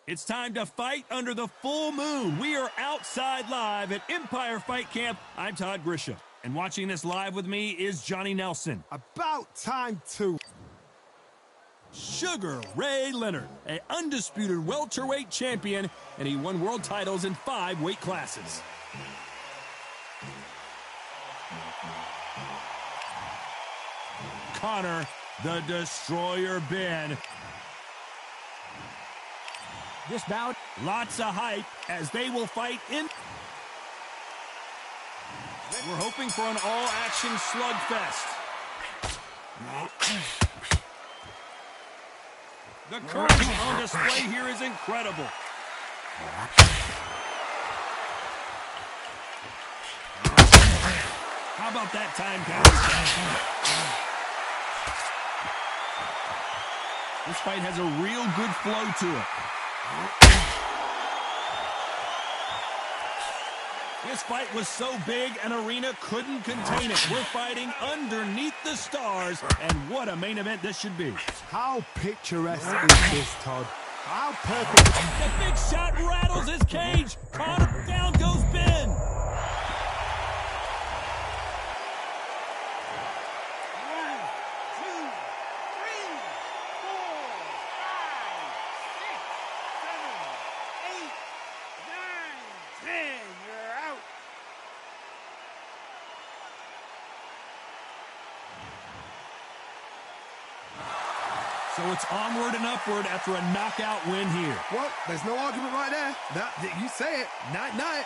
It's time to fight under the full moon. We are outside live at Empire Fight Camp. I'm Todd Grisham, and watching this live with me is Johnny Nelson. About time to. Sugar Ray Leonard, an undisputed welterweight champion, and he won world titles in 5 weight classes. Connor, the Destroyer Ben. This bout, lots of hype as they will fight in. We're hoping for an all-action slugfest. The courage on display here is incredible. How about that time counter? This fight has a real good flow to it. This fight was so big an arena couldn't contain it. We're fighting underneath the stars, and what a main event this should be. How picturesque is this, Todd? How perfect. The big shot rattles his cage. Connor, down goes Ben. So it's onward and upward after a knockout win here. Well, there's no argument right there. You say it. Night-night.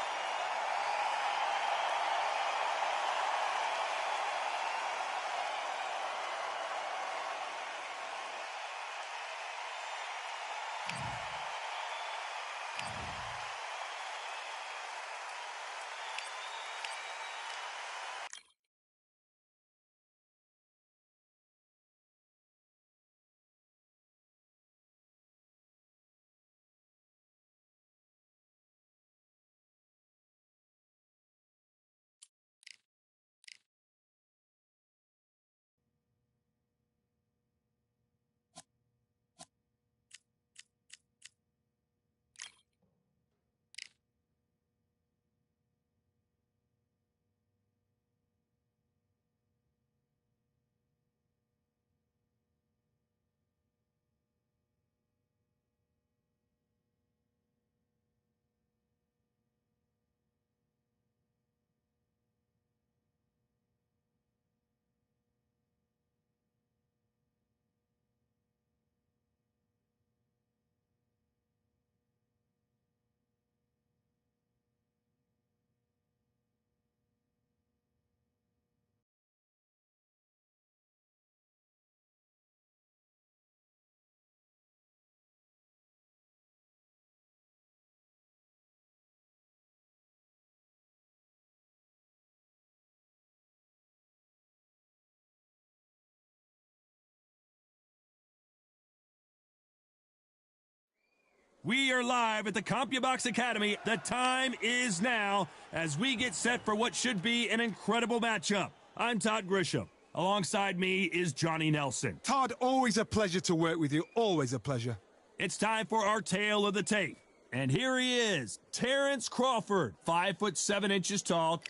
We are live at the CompuBox Academy. The time is now as we get set for what should be an incredible matchup. I'm Todd Grisham. Alongside me is Johnny Nelson. Todd, always a pleasure to work with you. Always a pleasure. It's time for our tale of the tape. And here he is, Terrence Crawford, 5'7" tall.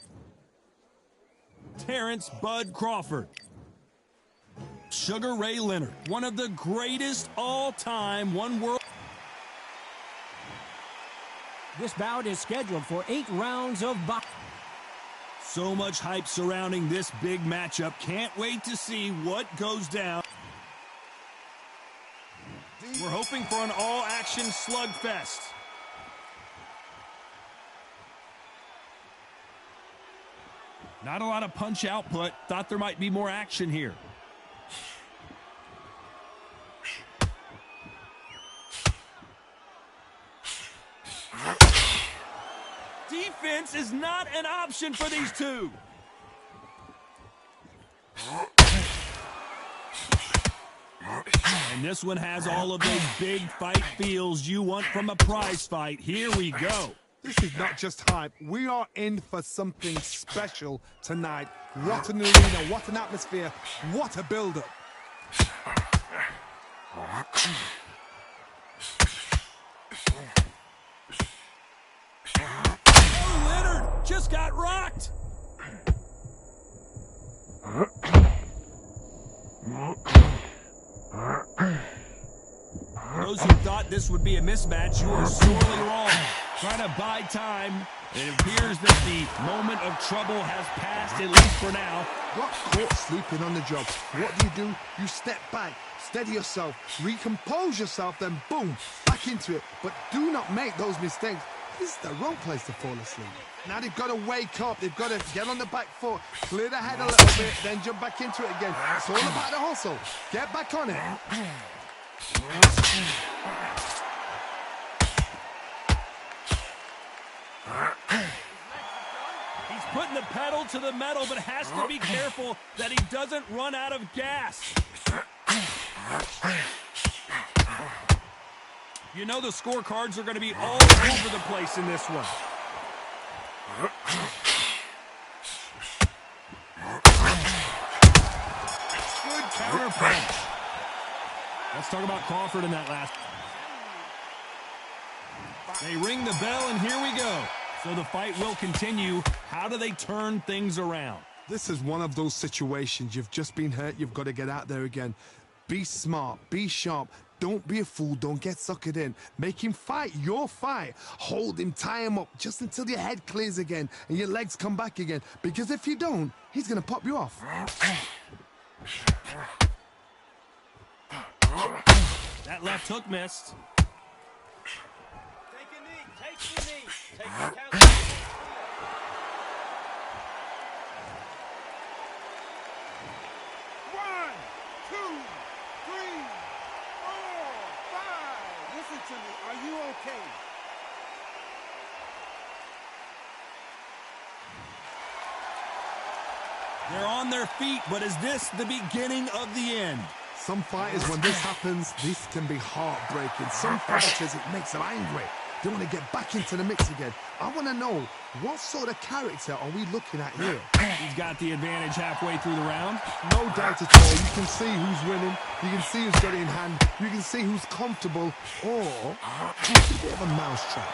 Terrence Bud Crawford. Sugar Ray Leonard, one of the greatest all-time one-world. this bout is scheduled for 8 rounds of boxing. So much hype surrounding this big matchup. Can't wait to see what goes down. We're hoping for an all-action slugfest. Not a lot of punch output. Thought there might be more action here. Defense is not an option for these two. And this one has all of those big fight feels you want from a prize fight. Here we go. This is not just hype. We are in for something special tonight. What an arena, what an atmosphere, what a build-up. just got rocked. Those who thought this would be a mismatch, you are sorely wrong. Trying to buy time. It appears that the moment of trouble has passed, at least for now. Got caught sleeping on the job. What do? You step back, steady yourself, recompose yourself, then boom, back into it. But do not make those mistakes. This is the wrong place to fall asleep. Now they've got to wake up. They've got to get on the back foot, clear the head a little bit, then jump back into it again. It's all about the hustle. Get back on it. He's putting the pedal to the metal, but has to be careful that he doesn't run out of gas. You know the scorecards are going to be all over the place in this one. Good counter punch. Let's talk about Crawford in that last. They ring the bell, and here we go. So the fight will continue. How do they turn things around? This is one of those situations. You've just been hurt. You've got to get out there again. Be smart. Be sharp. Don't be a fool. Don't get suckered in. Make him fight your fight. Hold him, tie him up just until your head clears again and your legs come back again. Because if you don't, he's going to pop you off. That left hook missed. Take a knee. Take the knee. Take the count. 1, 2, 3, 4, 5. Listen to me. Are you okay? They're on their feet, but is this the beginning of the end? Some fighters, when this happens, this can be heartbreaking. Some fighters, it makes them angry. They want to get back into the mix again. I want to know, what sort of character are we looking at here? He's got the advantage halfway through the round. No doubt at all. You can see who's winning. You can see who's got it in hand. You can see who's comfortable. Or it's a bit of a mousetrap.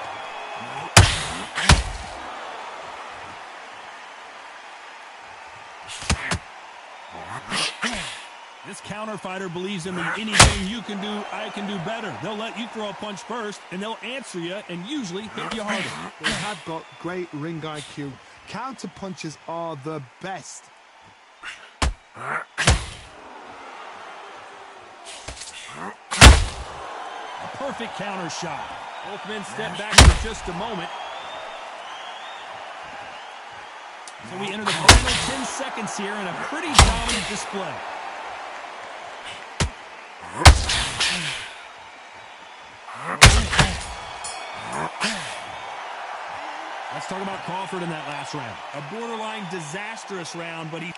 This counter fighter believes in the anything you can do, I can do better. They'll let you throw a punch first, and they'll answer you and usually hit you harder. They have got great ring IQ. Counter punches are the best. A perfect counter shot. Both men step back for just a moment. So we enter the final 10 seconds here in a pretty dominant display. Let's talk about Crawford in that last round. A borderline disastrous round, but he...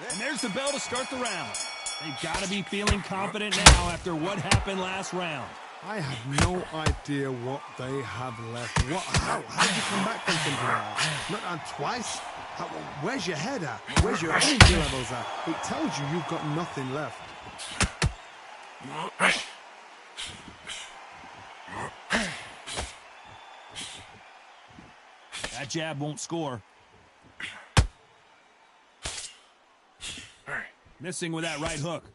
And there's the bell to start the round. They've got to be feeling confident now after what happened last round. I have no idea what they have left. How did you come back from something like that? Not down twice? Where's your head at? Where's your energy levels at? It tells you you've got nothing left. That jab won't score. Missing with that right hook.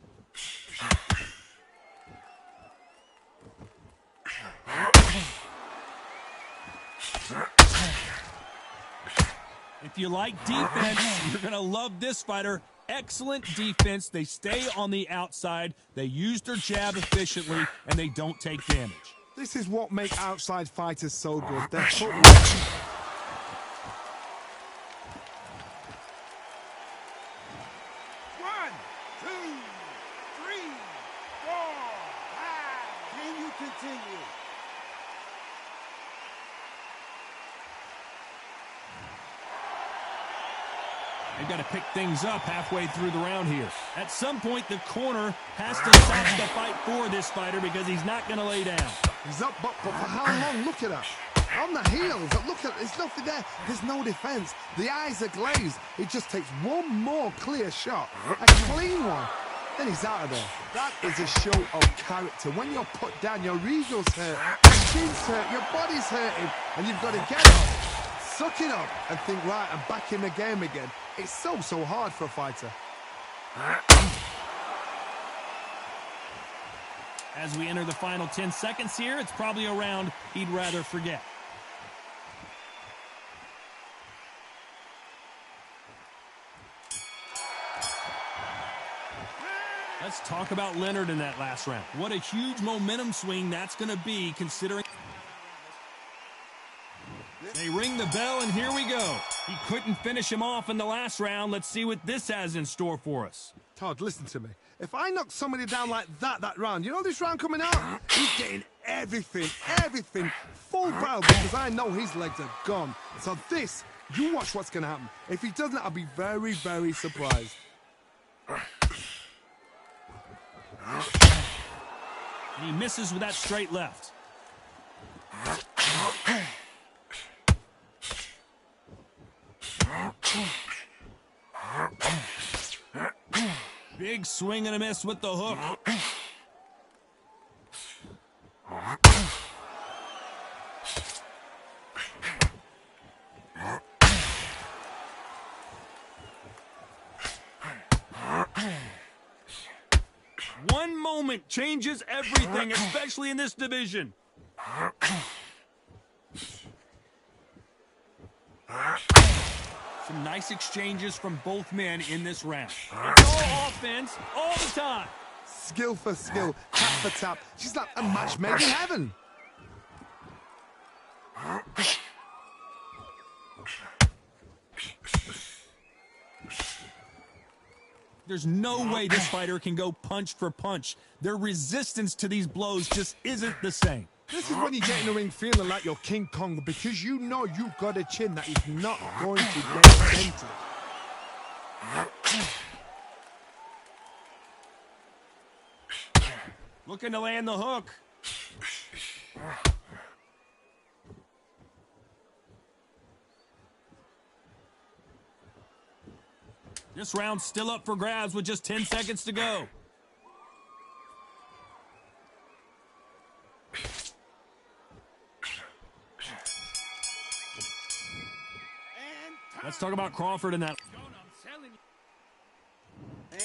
If you like defense, you're going to love this fighter. Excellent defense. They stay on the outside. They use their jab efficiently, and they don't take damage. This is what makes outside fighters so good. They're footwork. 1, 2, 3, 4, 5. Can you continue? They've got to pick things up halfway through the round here. At some point, the corner has to stop the fight for this fighter because he's not going to lay down. He's up, but for how long? Look at that. On the heels. Look at, there's nothing there. There's no defense. The eyes are glazed. It just takes one more clear shot. A clean one. Then he's out of there. That is a show of character. When you're put down, your ego's hurt. chin's hurt, your body's hurting, and you've got to get up, suck it up, and think, right, I'm back in the game again. It's so hard for a fighter. As we enter the final 10 seconds here, it's probably a round he'd rather forget. Let's talk about Leonard in that last round. What a huge momentum swing that's going to be, considering... They ring the bell, and here we go. He couldn't finish him off in the last round. Let's see what this has in store for us. Todd, listen to me. If I knock somebody down like that round, you know this round coming out? He's getting everything, full barrel, because I know his legs are gone. So this, you watch what's going to happen. If he doesn't, I'll be very, very surprised. And he misses with that straight left. Big swing and a miss with the hook. One moment changes everything, especially in this division. Some nice exchanges from both men in this round. It's all offense, all the time. Skill for skill, tap for tap. She's like a match made in heaven. There's no way this fighter can go punch for punch. Their resistance to these blows just isn't the same. This is when you get in the ring feeling like you're King Kong, because you know you've got a chin that is not going to get dented. Looking to land the hook. This round's still up for grabs with just 10 seconds to go. Let's talk about Crawford in that.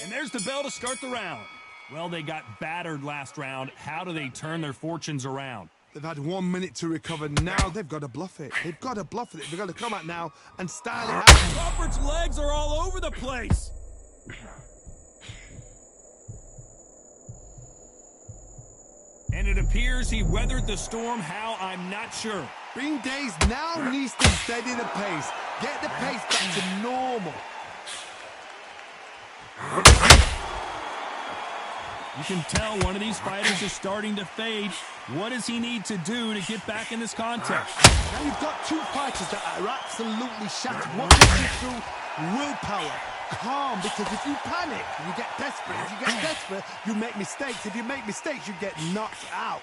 And there's the bell to start the round. Well, they got battered last round. How do they turn their fortunes around? They've had 1 minute to recover. Now they've got to bluff it. They've got to bluff it. They've got to come out now and style it out. Crawford's legs are all over the place. And it appears he weathered the storm. How, I'm not sure. Bing Days now needs to steady the pace. Get the pace back to normal. You can tell one of these fighters is starting to fade. What does he need to do to get back in this contest? Now you've got two fighters that are absolutely shattered. What gets you through? Willpower. Calm, because if you panic, you get desperate. If you get desperate, you make mistakes. If you make mistakes, you get knocked out.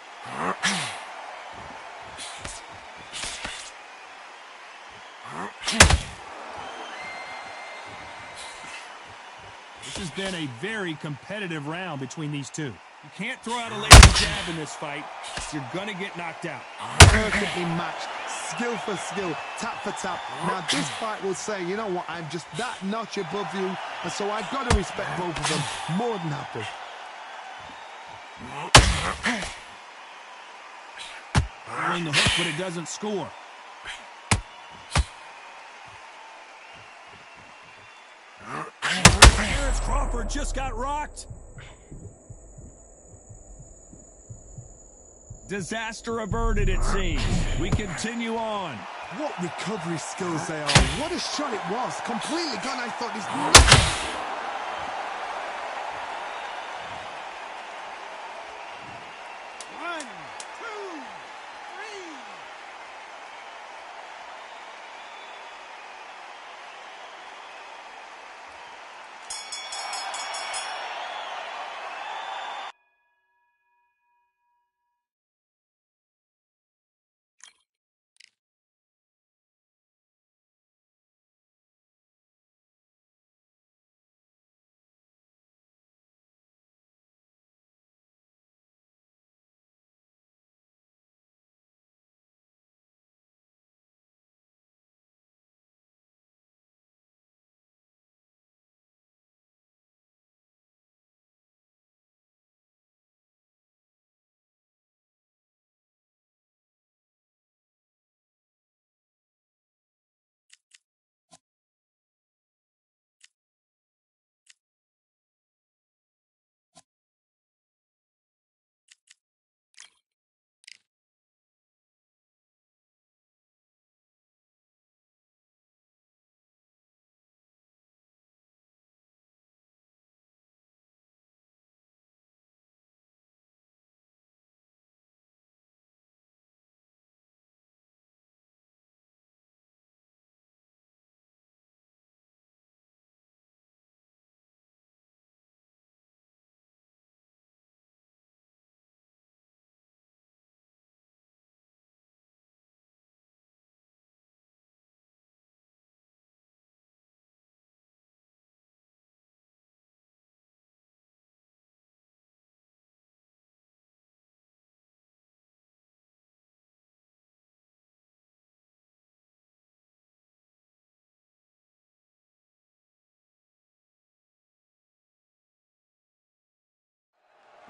This has been a very competitive round between these two. You can't throw out a lazy jab in this fight. You're gonna get knocked out. Perfectly matched. Skill for skill, tap for tap. Now this fight will say, you know what, I'm just that notch above you, and so I've got to respect both of them more than happy. Throwing the hook, but it doesn't score. Terrence Crawford just got rocked. Disaster averted, it seems. We continue on. What recovery skills they are. What a shot it was. Completely gone. I thought this...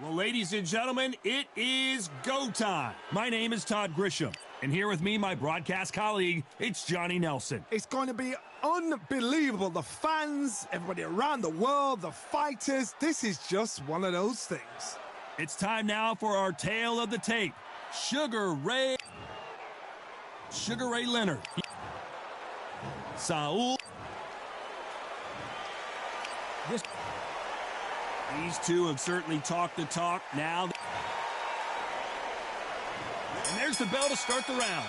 Well, ladies and gentlemen, it is go time. My name is Todd Grisham, and here with me, my broadcast colleague, it's Johnny Nelson. It's going to be unbelievable. The fans, everybody around the world, the fighters. This is just one of those things. It's time now for our tale of the tape. Sugar Ray Leonard. Saul. These two have certainly talked the talk now. And there's the bell to start the round.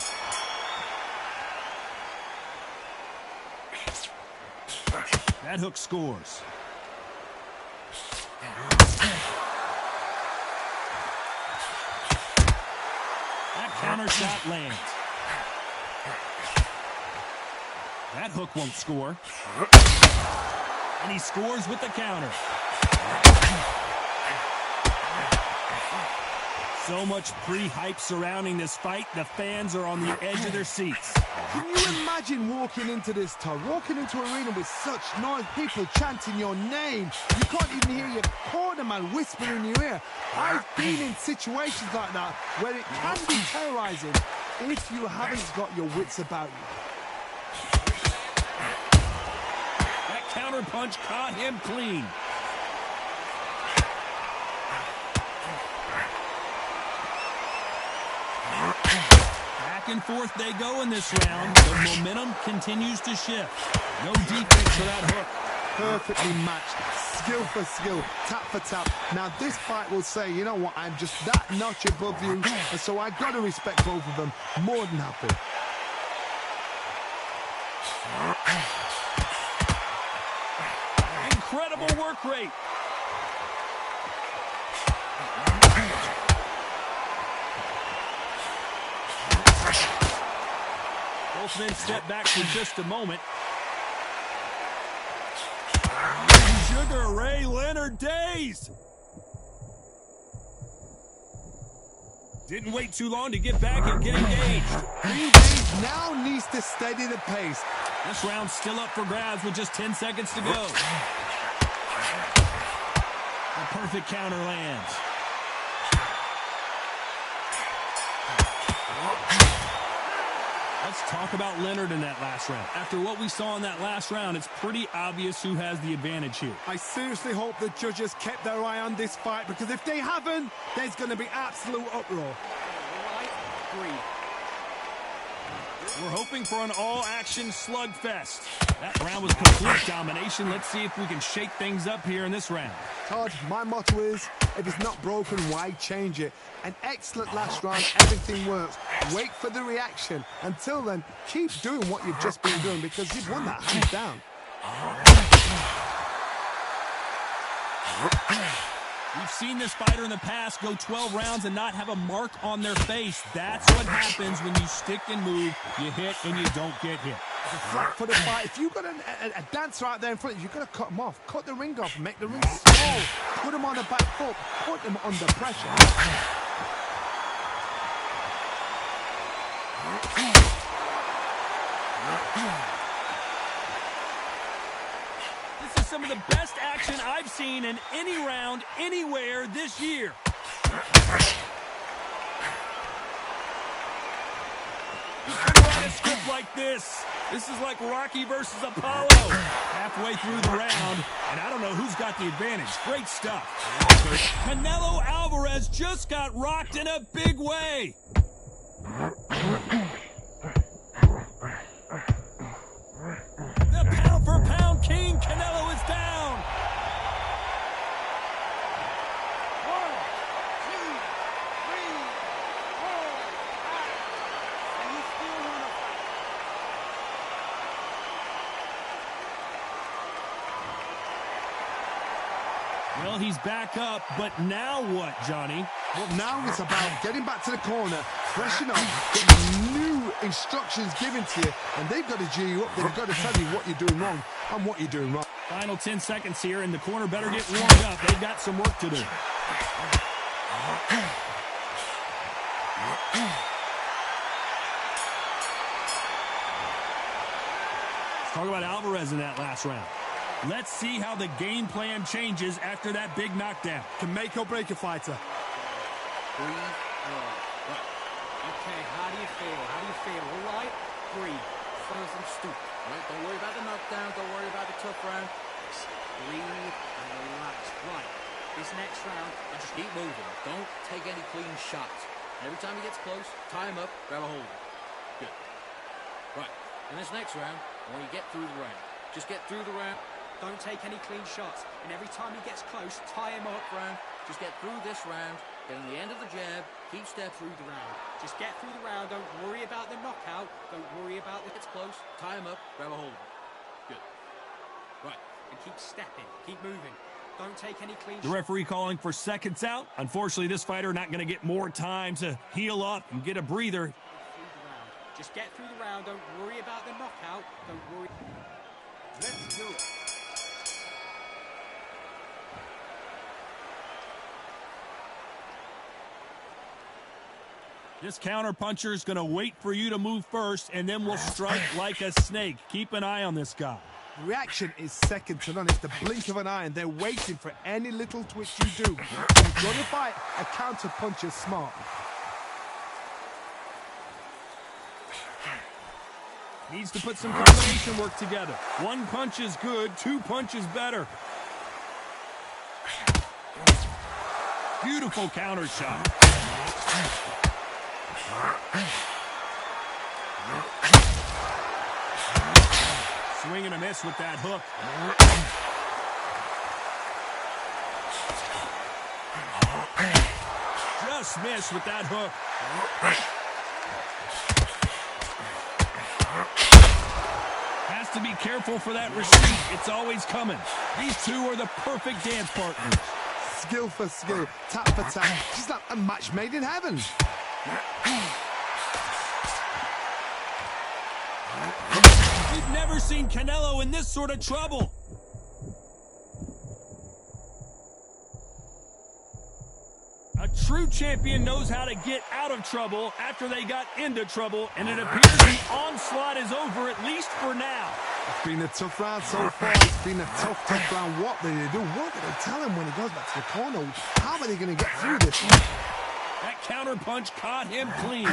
That hook scores. That counter shot lands. That hook won't score. And he scores with the counter. So much pre-hype surrounding this fight, the fans are on the edge of their seats. Can you imagine walking into this, Todd? Walking into an arena with such noise, people chanting your name. You can't even hear your corner man whispering in your ear. I've been in situations like that where it can be terrorizing if you haven't got your wits about you. That counter punch caught him clean. Back and forth they go in this round. The momentum continues to shift. No defense for that hook. Perfectly matched, skill for skill, tap for tap. Now this fight will say, you know what, I'm just that notch above you, and so I got to respect both of them. More than happy. Incredible work rate. Both men step back for just a moment. Sugar Ray Leonard dazed. Didn't wait too long to get back and get engaged. Engage now needs to steady the pace. This round's still up for grabs with just 10 seconds to go. A perfect counter lands. Let's talk about Leonard in that last round. After what we saw in that last round, it's pretty obvious who has the advantage here. I seriously hope the judges kept their eye on this fight, because if they haven't, there's going to be absolute uproar. We're hoping for an all-action slugfest. That round was complete domination. Let's see if we can shake things up here in this round. Todd, my motto is, if it's not broken, why change it? An excellent last round, everything works. Wait for the reaction. Until then, keep doing what you've just been doing, because you've won that hands down. We've seen this fighter in the past go 12 rounds and not have a mark on their face. That's what happens when you stick and move, you hit and you don't get hit. It's a flat for the fight. If you've got a dancer out there in front of you, you've got to cut him off. Cut the ring off, make the ring small. Put him on the back foot, put him under pressure. This is some of the best action I've seen in any round, anywhere this year. You can write a script like this. This is like Rocky versus Apollo. Halfway through the round, and I don't know who's got the advantage. Great stuff. Canelo Alvarez just got rocked in a big way. The pound-for-pound king, Canelo, is down. 1, 2, 3, 4, 5. And you still want to fight. Well, he's back up, but now what, Johnny? Well, now it's about getting back to the corner, freshen up, getting new instructions given to you, and they've got to G you up. They've got to tell you what you're doing wrong and what you're doing right. Final 10 seconds here, and the corner better get warmed up. They've got some work to do. Let's talk about Alvarez in that last round. Let's see how the game plan changes after that big knockdown. Can make or break a fighter. Breathe. Right. Okay, how do you feel? How do you feel? All right? Breathe. Follow some stoop. Right? Don't worry about the knockdown. Don't worry about the tough round. Just breathe and relax. Right. This next round, just keep moving. Don't take any clean shots. Every time he gets close, tie him up, grab a hold of him. Good. Right. In this next round, when you get through the round, just get through the round. Don't take any clean shots. And every time he gets close, tie him up. Round. Just get through this round. Get on the end of the jab. Keep step Through the round. Just get through the round. Don't worry about the knockout. Don't worry about the... Gets close. Tie him up. Grab a hold of him. Good. Right. And keep stepping. Keep moving. Don't take any clean The referee calling for seconds out. Unfortunately, this fighter not going to get more time to heal up and get a breather. through the round. Just get through the round. Don't worry about the knockout. Don't worry. Let's do it. This counter-puncher is going to wait for you to move first, and then will strike like a snake. Keep an eye on this guy. Reaction is second to none. It's the blink of an eye, and they're waiting for any little twitch you do. You've got to fight a counter puncher smart. Needs to put some combination work together. One punch is good, two punches better. Beautiful counter shot. Swing and a miss with that hook. Just missed with that hook. Has to be careful for that receipt. It's always coming. These two are the perfect dance partners. Skill for skill, tap for tap. Just like a match made in heaven. We've never seen Canelo in this sort of trouble. A true champion knows how to get out of trouble after they got into trouble, and it appears the onslaught is over, at least for now. It's been a tough round so far. It's been a tough round. What do they do? What do they tell him when he goes back to the corner? How are they going to get through this? That counter punch caught him clean.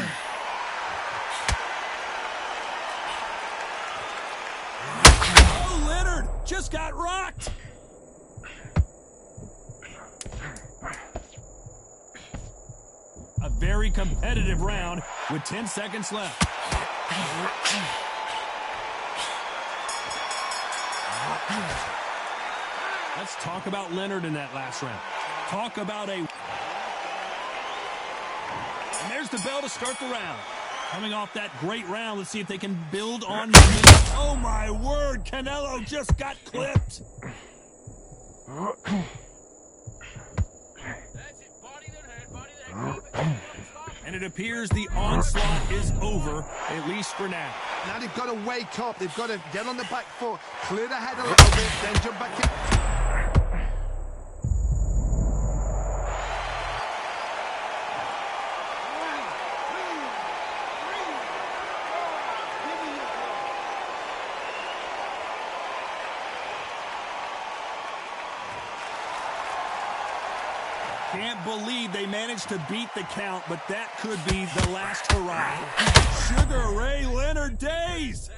Oh, Leonard just got rocked. A very competitive round with 10 seconds left. Let's talk about Leonard in that last round. Talk about a... And there's the bell to start the round. Coming off that great round, let's see if they can build on... Oh, my word! Canelo just got clipped! And it appears the onslaught is over, at least for now. Now they've got to wake up. They've got to get on the back foot, clear the head a little bit, then jump back in. Can't believe they managed to beat the count, but that could be the last hurrah. Sugar Ray Leonard days!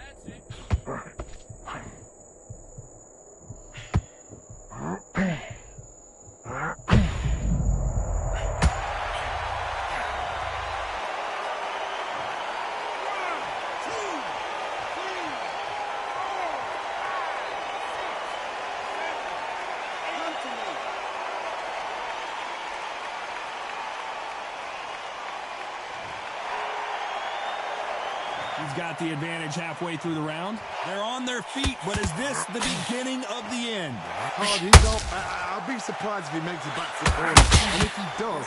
He's got the advantage halfway through the round. They're on their feet, but is this the beginning of the end? Oh, I'll be surprised if he makes it back to the corner. And if he does,